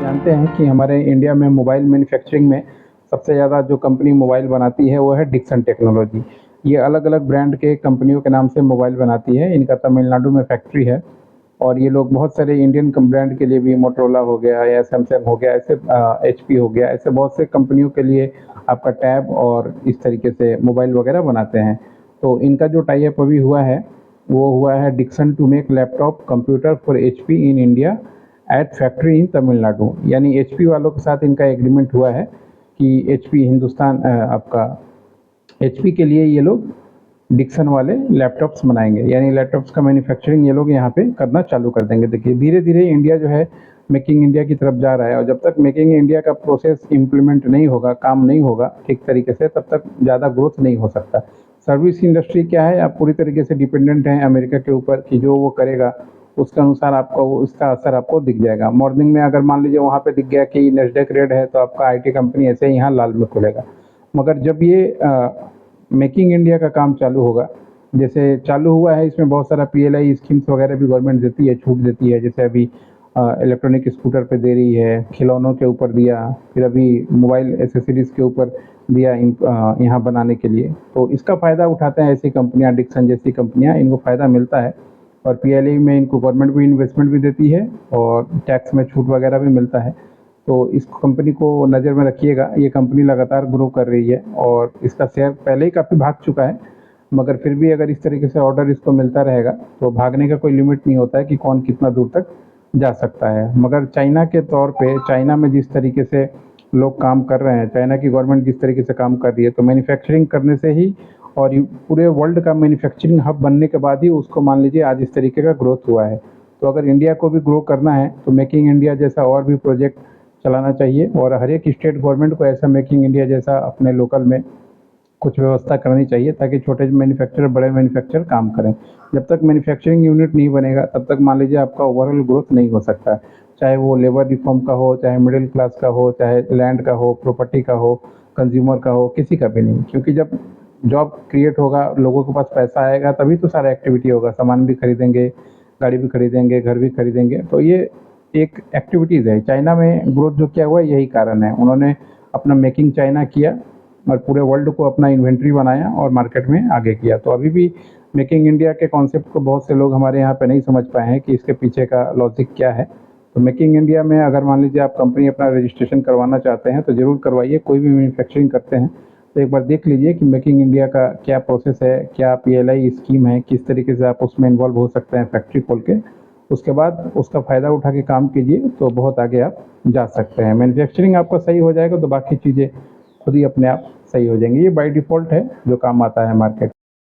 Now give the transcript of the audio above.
जानते हैं कि हमारे इंडिया में मोबाइल मैन्युफैक्चरिंग में सबसे ज़्यादा जो कंपनी मोबाइल बनाती है वो है डिक्सन टेक्नोलॉजी। ये अलग-अलग ब्रांड के कंपनियों के नाम से मोबाइल बनाती है। इनका तमिलनाडु में फैक्ट्री है और ये लोग बहुत सारे इंडियन ब्रांड के लिए भी मोटरोला हो गया या सैमसंग हो गया, ऐसे एचपी हो गया, ऐसे बहुत से कंपनियों के लिए आपका टैब और इस तरीके से मोबाइल वगैरह बनाते हैं। तो इनका जो टाई अप अभी हुआ है वो हुआ है Dixon to make laptop computer for HP in India at factory in Tamil Nadu. यानी एचपी वालों के साथ इनका एग्रीमेंट हुआ है कि एचपी हिंदुस्तान आपका एचपी के लिए ये लोग डिक्सन वाले लैपटॉप्स बनाएंगे, यानी लैपटॉप्स का मैन्युफैक्चरिंग ये लोग यहाँ पे करना चालू कर देंगे। देखिए धीरे धीरे इंडिया जो है मेकिंग इंडिया की तरफ जा रहा है और जब तक मेकिंग इंडिया का प्रोसेस इम्प्लीमेंट नहीं होगा, काम नहीं होगा ठीक तरीके से, तब तक ज़्यादा ग्रोथ नहीं हो सकता। सर्विस इंडस्ट्री क्या है, आप पूरी तरीके से डिपेंडेंट हैं अमेरिका के ऊपर कि जो वो करेगा उसके अनुसार आपको उसका असर आपको दिख जाएगा। मॉर्निंग में अगर मान लीजिए वहाँ पे दिख गया कि नेस्डेक रेड है तो आपका आईटी कंपनी ऐसे ही यहाँ लाल में खुलेगा। मगर जब ये मेकिंग इंडिया का काम चालू होगा, जैसे चालू हुआ है, इसमें बहुत सारा पीएलआई स्कीम्स वगैरह भी गवर्नमेंट देती है, छूट देती है। जैसे अभी इलेक्ट्रॉनिक स्कूटर पे दे रही है, खिलौनों के ऊपर दिया, फिर अभी मोबाइल एसेसरीज़ के ऊपर दिया यहाँ बनाने के लिए। तो इसका फ़ायदा उठाते हैं ऐसी कंपनियाँ, डिक्सन जैसी कंपनियाँ, इनको फ़ायदा मिलता है और पीएलआई में इनको गवर्नमेंट भी इन्वेस्टमेंट भी देती है और टैक्स में छूट वगैरह भी मिलता है। तो इस कंपनी को नज़र में रखिएगा, ये कंपनी लगातार ग्रो कर रही है और इसका शेयर पहले ही काफ़ी भाग चुका है, मगर फिर भी अगर इस तरीके से ऑर्डर इसको मिलता रहेगा तो भागने का कोई लिमिट नहीं होता है कि कौन कितना दूर तक जा सकता है। मगर चाइना के तौर पे, चाइना में जिस तरीके से लोग काम कर रहे हैं, चाइना की गवर्नमेंट जिस तरीके से काम कर रही है, तो मैन्युफैक्चरिंग करने से ही और पूरे वर्ल्ड का मैन्युफैक्चरिंग हब बनने के बाद ही उसको मान लीजिए आज इस तरीके का ग्रोथ हुआ है। तो अगर इंडिया को भी ग्रो करना है तो मेकिंग इंडिया जैसा और भी प्रोजेक्ट चलाना चाहिए और हर एक स्टेट गवर्नमेंट को ऐसा मेकिंग इंडिया जैसा अपने लोकल में कुछ व्यवस्था करनी चाहिए ताकि छोटे मैन्युफैक्चरर, बड़े मैन्युफैक्चरर काम करें। जब तक मैन्युफैक्चरिंग यूनिट नहीं बनेगा तब तक मान लीजिए आपका ओवरऑल ग्रोथ नहीं हो सकता, चाहे वो लेबर रिफॉर्म का हो, चाहे मिडिल क्लास का हो, चाहे लैंड का हो, प्रॉपर्टी का हो, कंज्यूमर का हो, किसी का भी नहीं। क्योंकि जब जॉब क्रिएट होगा, लोगों के पास पैसा आएगा, तभी तो सारा एक्टिविटी होगा, सामान भी खरीदेंगे, गाड़ी भी खरीदेंगे, घर भी खरीदेंगे। तो ये एक एक्टिविटीज़ है। चाइना में ग्रोथ जो किया हुआ है यही कारण है, उन्होंने अपना मेकिंग चाइना किया और पूरे वर्ल्ड को अपना इन्वेंट्री बनाया और मार्केट में आगे किया। तो अभी भी मेकिंग इंडिया के कॉन्सेप्ट को बहुत से लोग हमारे यहाँ पे नहीं समझ पाए हैं कि इसके पीछे का लॉजिक क्या है। तो मेकिंग इंडिया में अगर मान लीजिए आप कंपनी अपना रजिस्ट्रेशन करवाना चाहते हैं तो ज़रूर करवाइए। कोई भी मैन्युफैक्चरिंग करते हैं तो एक बार देख लीजिए कि मेकिंग इंडिया का क्या प्रोसेस है, क्या पीएलआई स्कीम है, किस तरीके से आप उसमें इन्वॉल्व हो सकते हैं फैक्ट्री खोल के। उसके बाद उसका फ़ायदा उठा के काम कीजिए तो बहुत आगे आप जा सकते हैं। मैन्युफैक्चरिंग आपका सही हो जाएगा तो बाकी चीज़ें खुद ही अपने आप सही हो जाएंगी। ये बाय डिफ़ॉल्ट है जो काम आता है मार्केट।